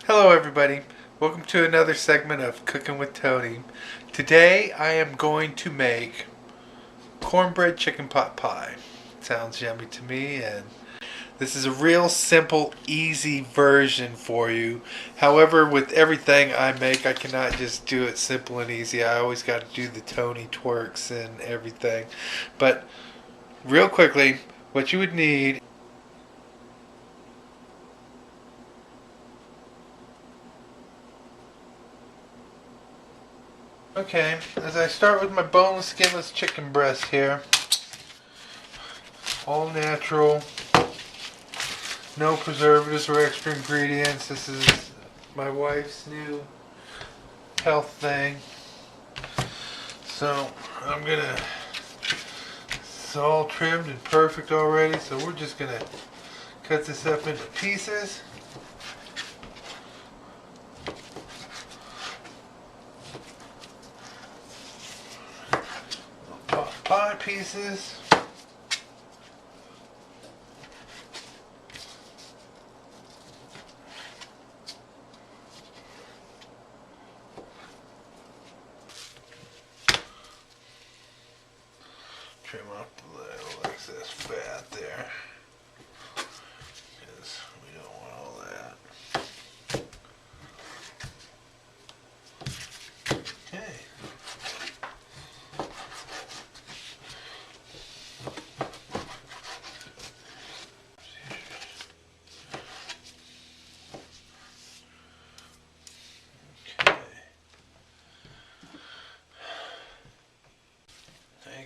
Hello everybody, welcome to another segment of Cooking with Tony. Today I am going to make cornbread chicken pot pie. Sounds yummy to me, and this is a real simple, easy version for you. However, with everything I make, I cannot just do it simple and easy. I always got to do the Tony twerks and everything. But real quickly, what you would need. Okay, as I start with my boneless, skinless chicken breast here, all natural, no preservatives or extra ingredients. This is my wife's new health thing. So I'm gonna, it's all trimmed and perfect already, so we're just gonna cut this up into pieces. Pie pieces. Trim off the little excess fat there, because we don't want all that. Okay.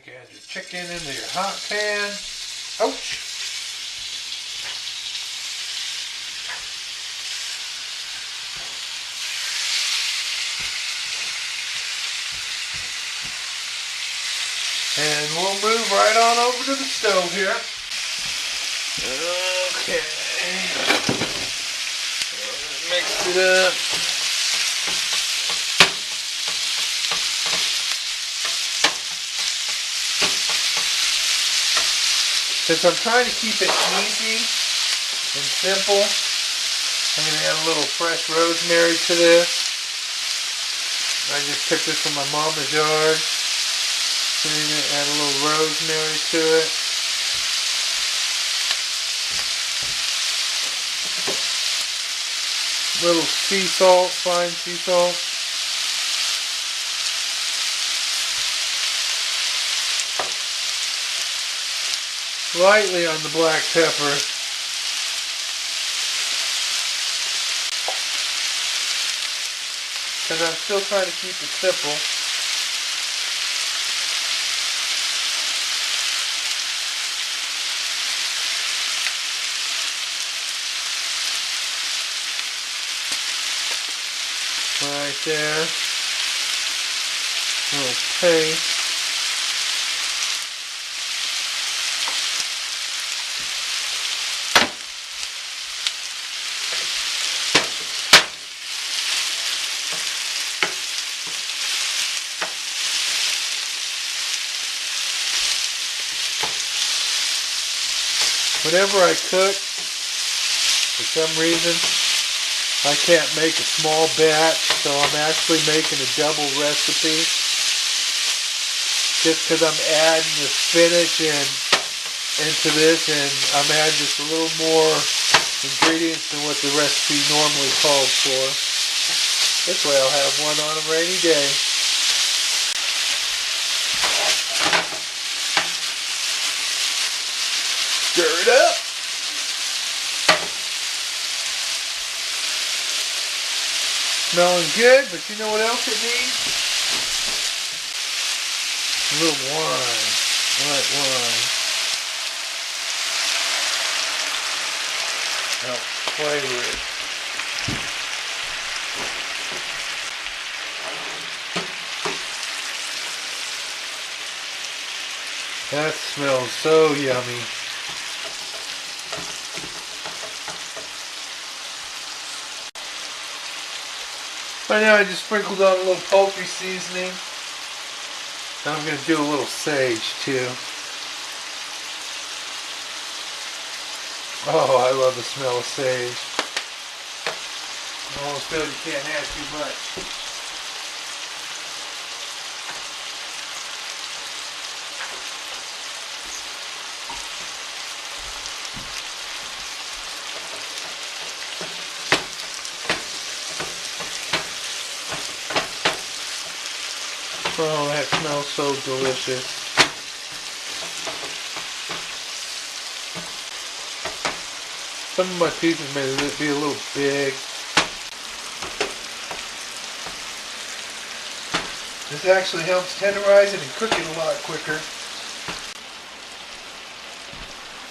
Add your chicken into your hot pan. Ouch! And we'll move right on over to the stove here. Okay. Mix it up. Since I'm trying to keep it easy and simple, I'm going to add a little fresh rosemary to this. I just took this from my mama's yard. So I'm going to add a little rosemary to it. Little sea salt, fine sea salt. Lightly on the black pepper. Because I'm still trying to keep it simple. Right there. A little paste. Whenever I cook, for some reason, I can't make a small batch, so I'm actually making a double recipe. Just because I'm adding the spinach into this, and I'm adding just a little more ingredients than what the recipe normally calls for. This way I'll have one on a rainy day. Stir it up. Smelling good, but you know what else it needs? A little wine. White wine. Help flavor it. That smells so yummy. Right now I just sprinkled on a little poultry seasoning. And I'm going to do a little sage too. Oh, I love the smell of sage. Almost feel you can't add too much. Oh, that smells so delicious. Some of my pieces may be a little big. This actually helps tenderize it and cook it a lot quicker.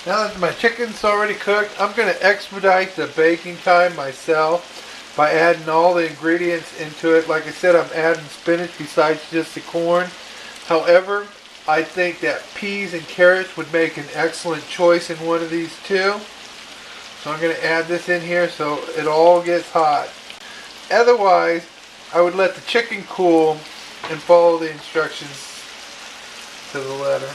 Now that my chicken's already cooked, I'm going to expedite the baking time myself by adding all the ingredients into it. Like I said, I'm adding spinach besides just the corn. However, I think that peas and carrots would make an excellent choice in one of these too. So I'm going to add this in here so it all gets hot. Otherwise, I would let the chicken cool and follow the instructions to the letter.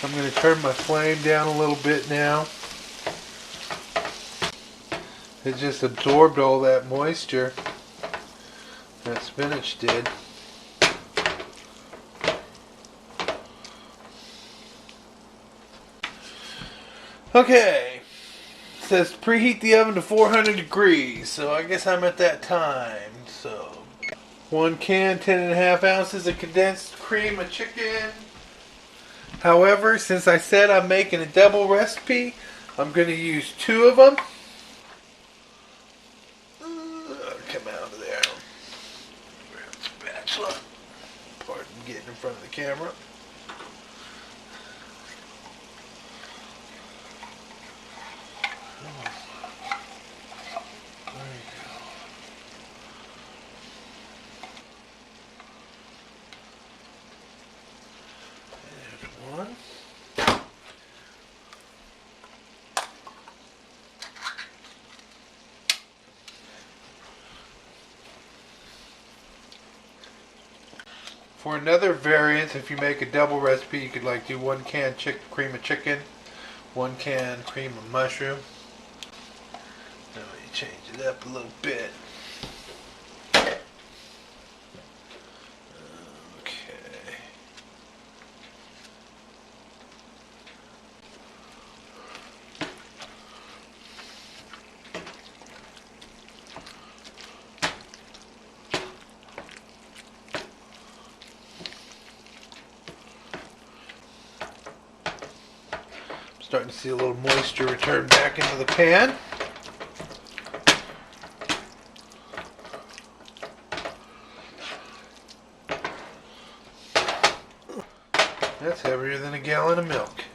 I'm going to turn my flame down a little bit now. It just absorbed all that moisture that spinach did. Okay, it says preheat the oven to 400 degrees, so I guess I'm at that time. So, 1 can, 10.5 ounces of condensed cream of chicken. However, since I said I'm making a double recipe, I'm going to use 2 of them. Come out of there. Grab the spatula. Pardon getting in front of the camera. One. For another variant, if you make a double recipe, you could like do 1 can cream of chicken, 1 can cream of mushroom. Now you change it up a little bit. Starting to see a little moisture return back into the pan. That's heavier than a gallon of milk.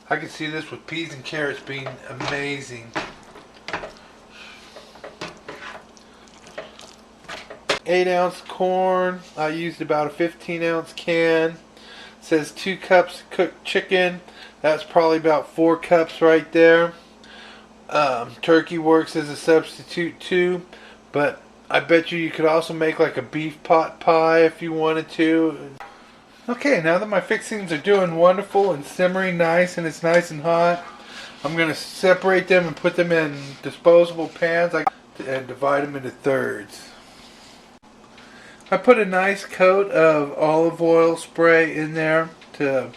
I can see this with peas and carrots being amazing. 8-ounce corn. I used about a 15-ounce can. Says 2 cups cooked chicken. That's probably about 4 cups right there. Turkey works as a substitute too, but I bet you could also make like a beef pot pie if you wanted to. Okay, now that my fixings are doing wonderful and simmering nice and it's nice and hot, I'm going to separate them and put them in disposable pans and divide them into thirds. I put a nice coat of olive oil spray in there to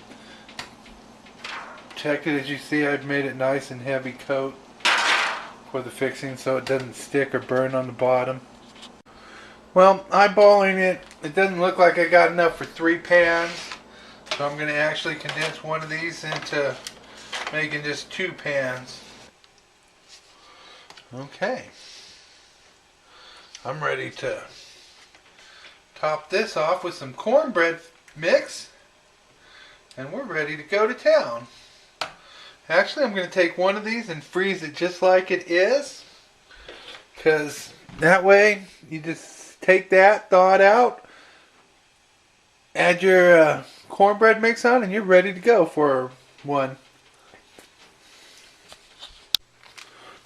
check it. As you see, I've made it nice and heavy coat for the fixing so it doesn't stick or burn on the bottom. Well, eyeballing it, it doesn't look like I got enough for 3 pans, so I'm going to actually condense one of these into making just 2 pans. Okay, I'm ready to top this off with some cornbread mix, and we're ready to go to town. Actually, I'm going to take one of these and freeze it just like it is, because that way you just take that, thaw it out, add your cornbread mix on, and you're ready to go for one.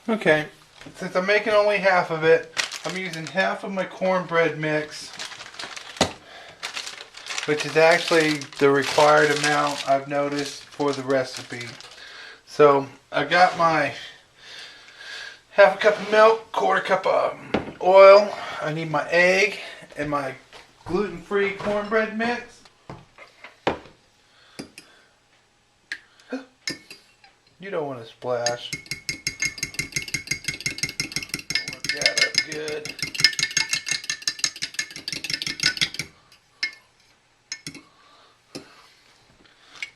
Okay, since I'm making only half of it, I'm using half of my cornbread mix which is actually the required amount I've noticed for the recipe. So I got my half a cup of milk, quarter cup of oil. I need my egg and my gluten-free cornbread mix. You don't want to splash. Work that up good.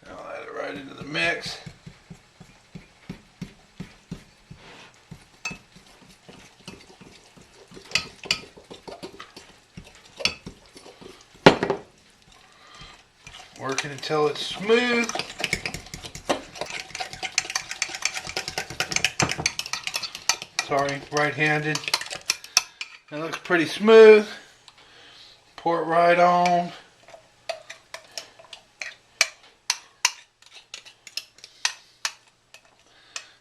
I'll add it right into the mix. Working until it's smooth. Sorry, right-handed. It looks pretty smooth. Pour it right on.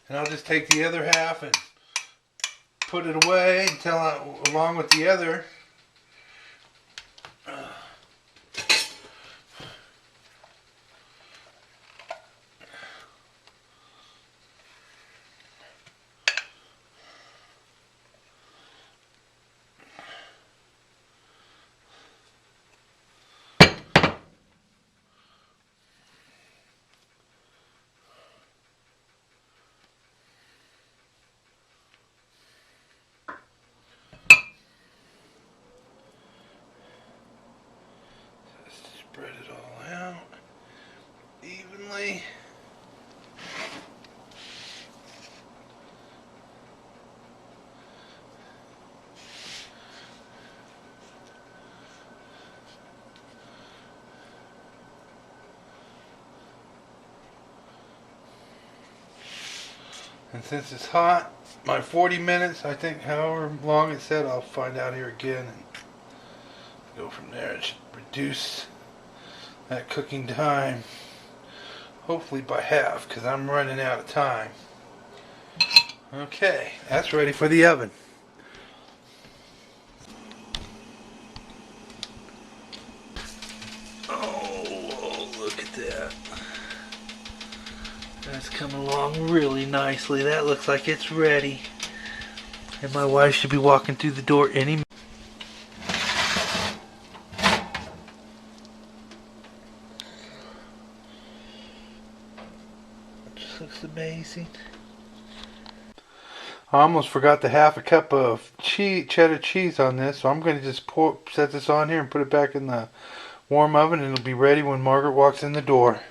And I'll just take the other half and put it away until along with the other. Spread it all out evenly. And since it's hot, my 40 minutes, I think, however long it said, I'll find out here again and go from there. It should reduce that cooking time, hopefully by half, because I'm running out of time. Okay, that's ready for the oven. Oh, look at that. That's coming along really nicely. That looks like it's ready. And my wife should be walking through the door any minute. Just looks amazing. I almost forgot the half a cup of cheddar cheese on this, so I'm going to just set this on here and put it back in the warm oven, and it'll be ready when Margaret walks in the door.